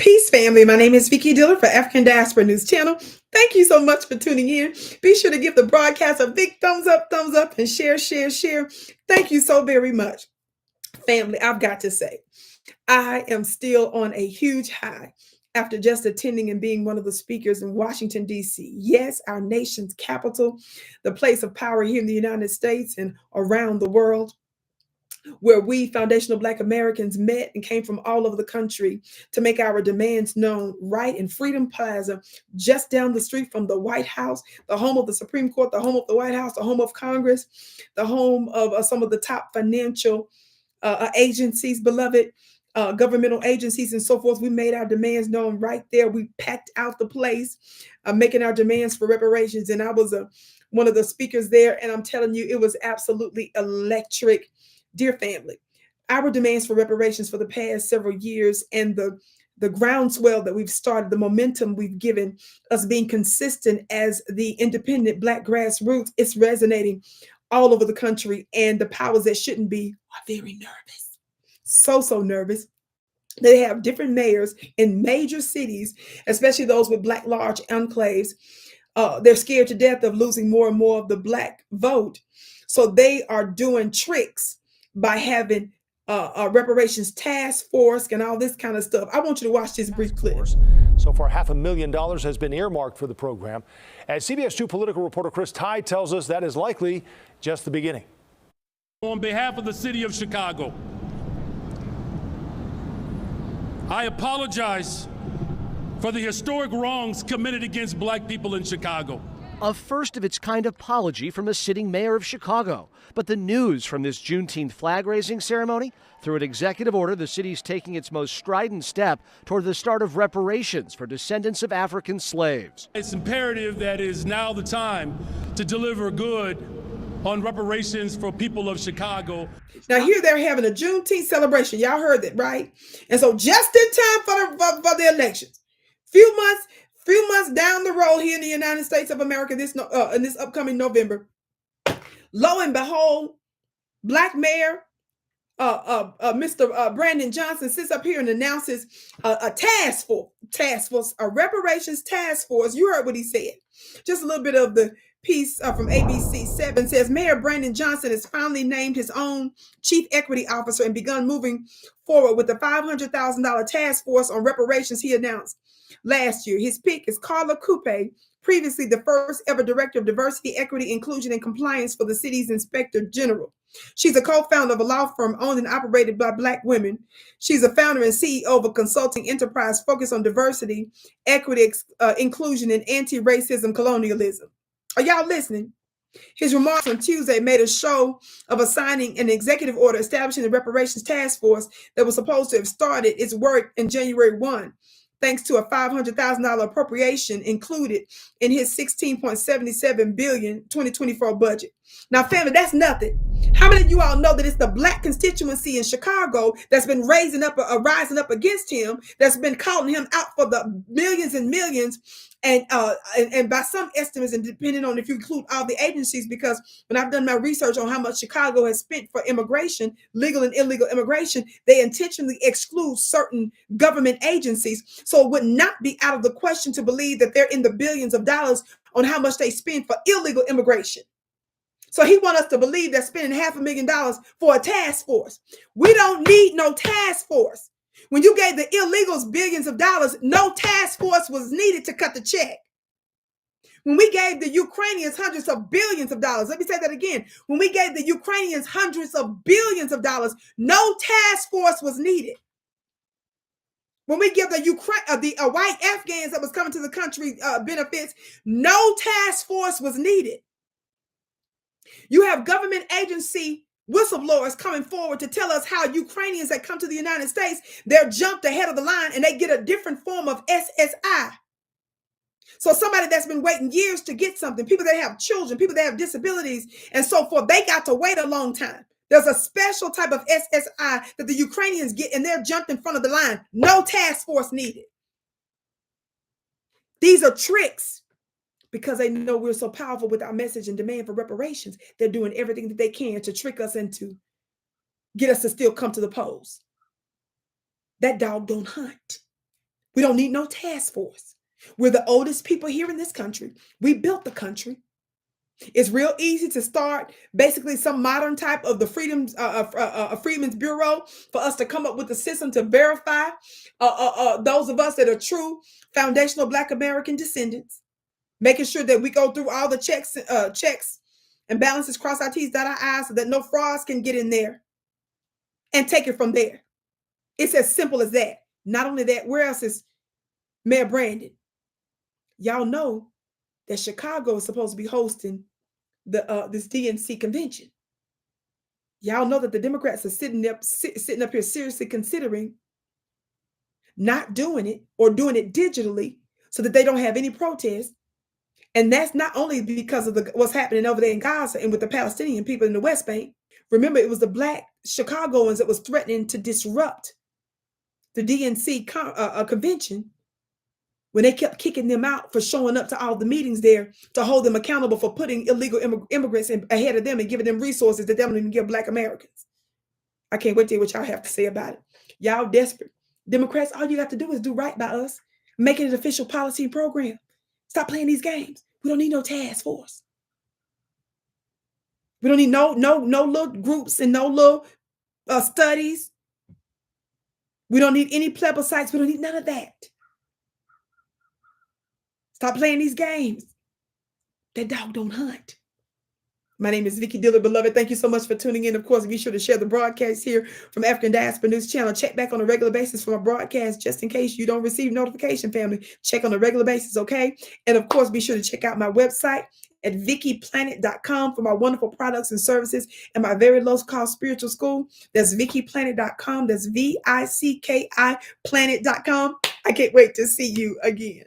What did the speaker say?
Peace, family. My name is Vicki Dillard for African Diaspora News Channel. Thank you so much for tuning in. Be sure to give the broadcast a big thumbs up, and share. Thank you so very much. Family, I've got to say, I am still on a huge high after just attending and being one of the speakers in Washington, D.C. Yes, our nation's capital, the place of power here in the United States and around the world, where we foundational Black Americans met and came from all over the country to make our demands known right in Freedom Plaza, just down the street from the White House, the home of the Supreme Court, the home of the White House, the home of Congress, the home of some of the top financial agencies, beloved governmental agencies and so forth. We made our demands known right there. We packed out the place, making our demands for reparations. And I was one of the speakers there. And I'm telling you, it was absolutely electric. Dear family, our demands for reparations for the past several years and the groundswell that we've started, the momentum we've given us being consistent as the independent Black grassroots, it's resonating all over the country. And the powers that shouldn't be are very nervous. So nervous. They have different mayors in major cities, especially those with Black large enclaves. They're scared to death of losing more and more of the Black vote. So they are doing tricks by having a reparations task force and all this kind of stuff. I want you to watch this brief clip. So far, $500,000 has been earmarked for the program. As CBS 2 political reporter Chris Tye tells us, that is likely just the beginning. On behalf of the city of Chicago, I apologize for the historic wrongs committed against Black people in Chicago. A first-of-its-kind apology from a sitting mayor of Chicago. But the news from this Juneteenth flag-raising ceremony? Through an executive order, the city's taking its most strident step toward the start of reparations for descendants of African slaves. It's imperative that it is now the time to deliver good on reparations for people of Chicago. Now here they're having a Juneteenth celebration. Y'all heard that, right? And so just in time for the elections, few months down the road here in the United States of America, in this upcoming November, lo and behold, Black Mayor Mr. Brandon Johnson sits up here and announces a task force, a reparations task force. You heard what he said. Just a little bit of the piece from ABC 7 says Mayor Brandon Johnson has finally named his own chief equity officer and begun moving forward with the $500,000 task force on reparations he announced last year. His pick is Carla Coupe, previously the first ever director of diversity, equity, inclusion, and compliance for the city's inspector general. She's a co-founder of a law firm owned and operated by Black women. She's a founder and CEO of a consulting enterprise focused on diversity, equity, inclusion, and anti-racism colonialism. Are y'all listening? His remarks on Tuesday made a show of assigning an executive order establishing the reparations task force that was supposed to have started its work in January 1, thanks to a $500,000 appropriation included in his $16.77 billion 2024 budget. Now, family, that's nothing. How many of you all know that it's the Black constituency in Chicago that's been rising up against him, that's been calling him out for the millions and millions, and by some estimates, and depending on if you include all the agencies, because when I've done my research on how much Chicago has spent for immigration, legal and illegal immigration, they intentionally exclude certain government agencies. So it would not be out of the question to believe that they're in the billions of dollars on how much they spend for illegal immigration. So he wants us to believe they're spending $500,000 for a task force. We don't need no task force. When you gave the illegals billions of dollars, no task force was needed to cut the check. When we gave the Ukrainians hundreds of billions of dollars, let me say that again. When we gave the Ukrainians hundreds of billions of dollars, no task force was needed. When we give the white Afghans that was coming to the country benefits, no task force was needed. You have government agency whistleblowers coming forward to tell us how Ukrainians that come to the United States, they're jumped ahead of the line and they get a different form of SSI. So somebody that's been waiting years to get something, people that have children, people that have disabilities and so forth, they got to wait a long time. There's a special type of SSI that the Ukrainians get and they're jumped in front of the line. No task force needed. These are tricks. Because they know we're so powerful with our message and demand for reparations, they're doing everything that they can to trick us and to get us to still come to the polls. That dog don't hunt. We don't need no task force. We're the oldest people here in this country. We built the country. It's real easy to start basically some modern type of the Freedmen's Bureau for us to come up with a system to verify those of us that are true foundational Black American descendants, making sure that we go through all the checks and balances, cross our T's, dot our I's, so that no frauds can get in there and take it from there. It's as simple as that. Not only that, where else is Mayor Brandon? Y'all know that Chicago is supposed to be hosting this DNC convention. Y'all know that the Democrats are sitting up here seriously considering not doing it or doing it digitally so that they don't have any protests. And that's not only because of what's happening over there in Gaza and with the Palestinian people in the West Bank. Remember, it was the Black Chicagoans that was threatening to disrupt the DNC convention when they kept kicking them out for showing up to all the meetings there to hold them accountable for putting illegal immigrants ahead of them and giving them resources that they don't even give Black Americans. I can't wait to hear what y'all have to say about it. Y'all desperate. Democrats, all you got to do is do right by us, make it an official policy and program. Stop playing these games. We don't need no task force. We don't need no little groups and no little studies. We don't need any plebiscites. We don't need none of that. Stop playing these games. That dog don't hunt. My name is Vicki Dillard, beloved. Thank you so much for tuning in. Of course, be sure to share the broadcast here from African Diaspora News Channel. Check back on a regular basis for my broadcast, just in case you don't receive notification, family. Check on a regular basis, okay? And of course, be sure to check out my website at VickiPlanet.com for my wonderful products and services and my very low-cost spiritual school. That's VickiPlanet.com. That's VICKI Planet.com. I can't wait to see you again.